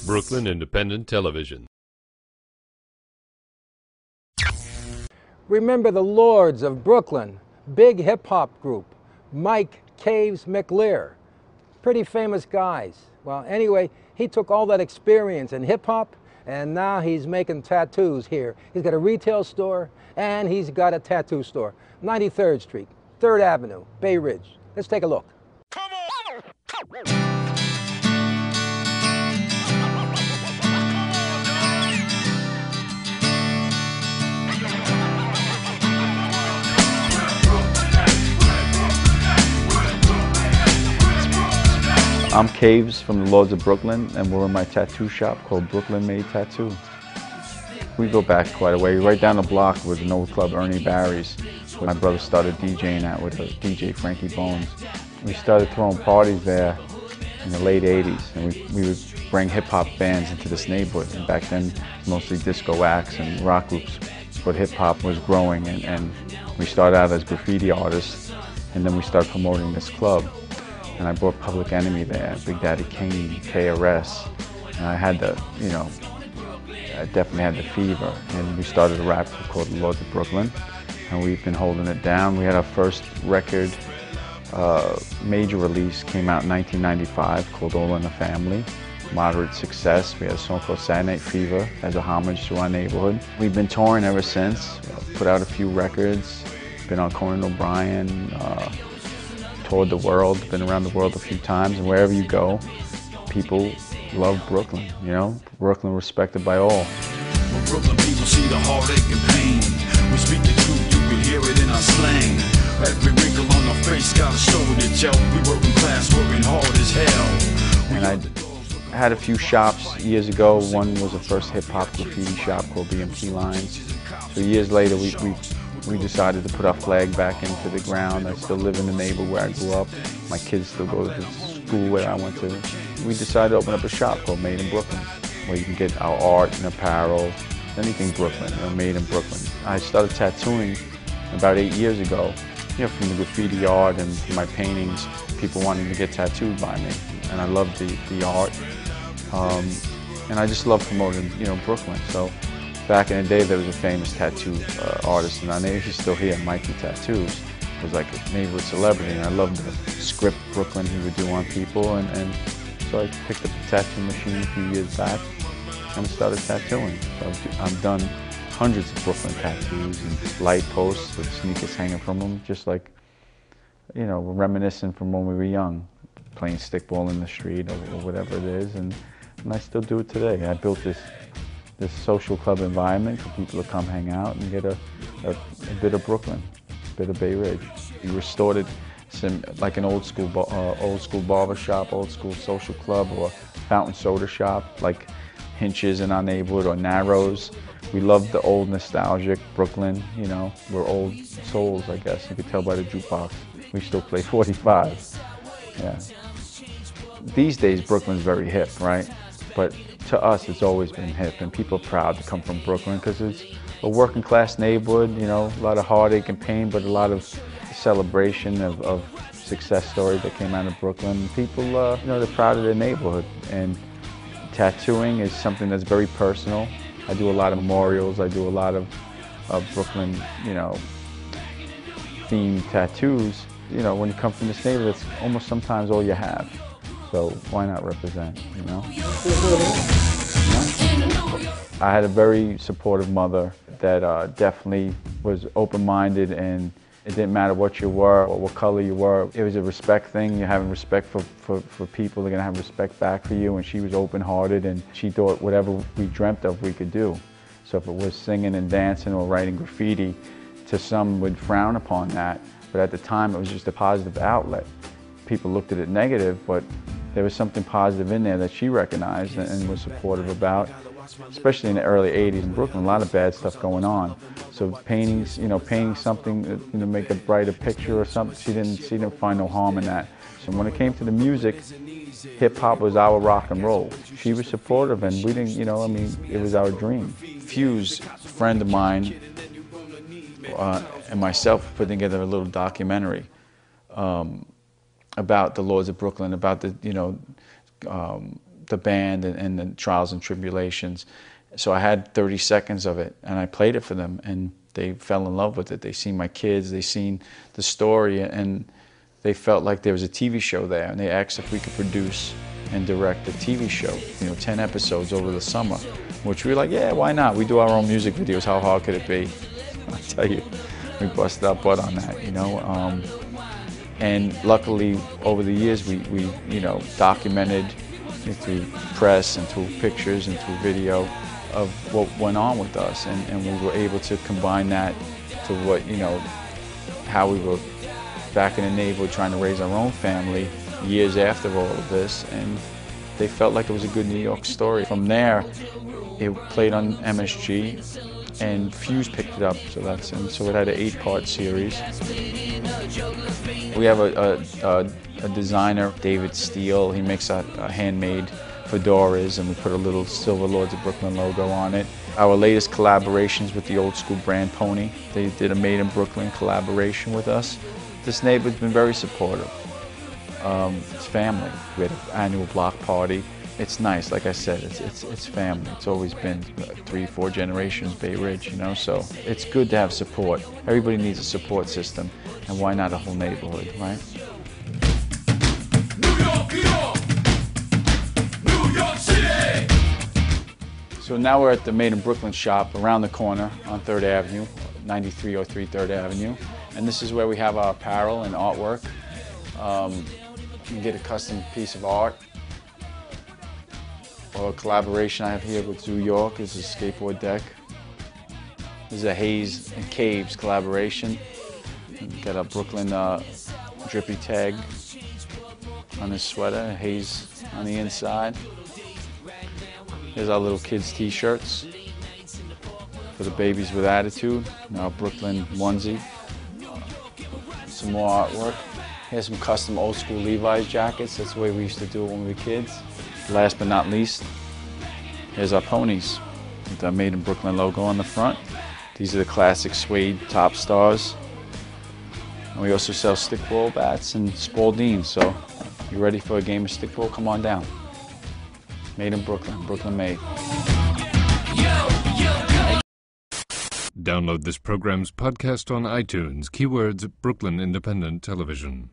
Brooklyn Independent Television. Remember the Lords of Brooklyn, big hip-hop group, Mike, Kaves, McLeer, pretty famous guys. Well, anyway, he took all that experience in hip-hop, and now he's making tattoos here. He's got a retail store, and he's got a tattoo store. 93rd Street, 3rd Avenue, Bay Ridge. Let's take a look. Come on! I'm Kaves from the Lords of Brooklyn, and we're in my tattoo shop called Brooklyn Made Tattoo. We go back quite a way. Right down the block was an old club, Ernie Barry's. My brother started DJing at with DJ Frankie Bones. We started throwing parties there in the late 80s, and we would bring hip-hop bands into this neighborhood. And back then, mostly disco acts and rock groups. But hip-hop was growing, and we started out as graffiti artists, and then we started promoting this club. And I brought Public Enemy there, Big Daddy Kane, KRS, and I had the, I definitely had the fever. And we started a rap group called the Lords of Brooklyn, and we've been holding it down. We had our first record, major release, came out in 1995, called All in the Family. Moderate success. We had a song called Saturday Night Fever as a homage to our neighborhood. We've been touring ever since, put out a few records, been on Conan O'Brien, toured the world, been around the world a few times, and wherever you go, people love Brooklyn, Brooklyn respected by all. When Brooklyn people see the heartache and pain, we speak the truth, you can hear it in our slang. Every wrinkle on our face got a story to tell. We working class, working hard as hell. And I had a few shops years ago. One was the first hip-hop graffiti shop called BMT Lines. So years later, we decided to put our flag back into the ground. I still live in the neighborhood where I grew up. My kids still go to the school where I went to. We decided to open up a shop called Made in Brooklyn, where you can get our art and apparel, anything Brooklyn, made in Brooklyn. I started tattooing about 8 years ago. From the graffiti art and from my paintings, people wanted to get tattooed by me. And I loved the art. And I just love promoting, Brooklyn. So back in the day, there was a famous tattoo artist in our neighborhood. He's still here, Mikey Tattoos. He was like a neighborhood celebrity, and I loved the script Brooklyn he would do on people. And so I picked up a tattoo machine a few years back and started tattooing. So I've done hundreds of Brooklyn tattoos and light posts with sneakers hanging from them, just like, reminiscent from when we were young, playing stickball in the street or whatever it is. And I still do it today. I built this social club environment for people to come hang out and get a bit of Brooklyn, a bit of Bay Ridge. We restored it like an old school barber shop, old school social club, or fountain soda shop like Hinch's in our neighborhood, or Narrows. We love the old nostalgic Brooklyn, we're old souls, I guess. You could tell by the jukebox. We still play 45. Yeah. These days, Brooklyn's very hip, right? But to us, it's always been hip, and people are proud to come from Brooklyn because it's a working class neighborhood, a lot of heartache and pain, but a lot of celebration of success stories that came out of Brooklyn. People, they're proud of their neighborhood, and tattooing is something that's very personal. I do a lot of memorials. I do a lot of Brooklyn, themed tattoos. When you come from this neighborhood, it's almost sometimes all you have. So why not represent, I had a very supportive mother that definitely was open-minded, and it didn't matter what you were or what color you were. It was a respect thing. You're having respect for people. They're going to have respect back for you. And she was open-hearted, and she thought whatever we dreamt of, we could do. So if it was singing and dancing or writing graffiti, to some would frown upon that. But at the time, it was just a positive outlet. People looked at it negative, but there was something positive in there that she recognized and was supportive about, especially in the early 80s in Brooklyn. A lot of bad stuff going on. So painting something to make a brighter picture or something, she didn't find no harm in that. So when it came to the music, hip-hop was our rock and roll. She was supportive, and we didn't, it was our dream. Fuse, a friend of mine, and myself put together a little documentary about the Lords of Brooklyn, about the the band and the trials and tribulations. So I had 30 seconds of it, and I played it for them, and they fell in love with it. They seen my kids, they seen the story, and they felt like there was a TV show there, and they asked if we could produce and direct a TV show, 10 episodes over the summer, which we were like, yeah, why not? We do our own music videos, how hard could it be? I tell you, we busted our butt on that, and luckily, over the years, we documented through press and through pictures and through video of what went on with us, and we were able to combine that to what, how we were back in the neighborhood trying to raise our own family years after all of this, and they felt like it was a good New York story. From there, it played on MSG, and Fuse picked it up, so it had an 8-part series. We have a designer, David Steele. He makes a handmade fedoras, and we put a little silver Lordz of Brooklyn logo on it. Our latest collaborations with the old school brand Pony. They did a Made in Brooklyn collaboration with us. This neighborhood's been very supportive. It's family. We had an annual block party. It's nice, like I said, it's family. It's always been 3-4 generations Bay Ridge, so it's good to have support. Everybody needs a support system, and why not a whole neighborhood, right? New York, New York, New York City. So now we're at the Made in Brooklyn shop around the corner on 3rd Avenue, 9303 3rd Avenue. And this is where we have our apparel and artwork. You can get a custom piece of art. Or a collaboration I have here with New York is a skateboard deck. This is a Hayes and Kaves collaboration. Got a Brooklyn drippy tag on his sweater, Hayes on the inside. Here's our little kids' t-shirts for the babies with attitude. Our Brooklyn onesie. Some more artwork. Here's some custom old school Levi's jackets. That's the way we used to do it when we were kids. Last but not least, here's our ponies with our Made in Brooklyn logo on the front. These are the classic suede top stars. And we also sell stickball bats and Spalding. So if you're ready for a game of stickball, come on down. Made in Brooklyn, Brooklyn made. Download this program's podcast on iTunes. Keywords Brooklyn Independent Television.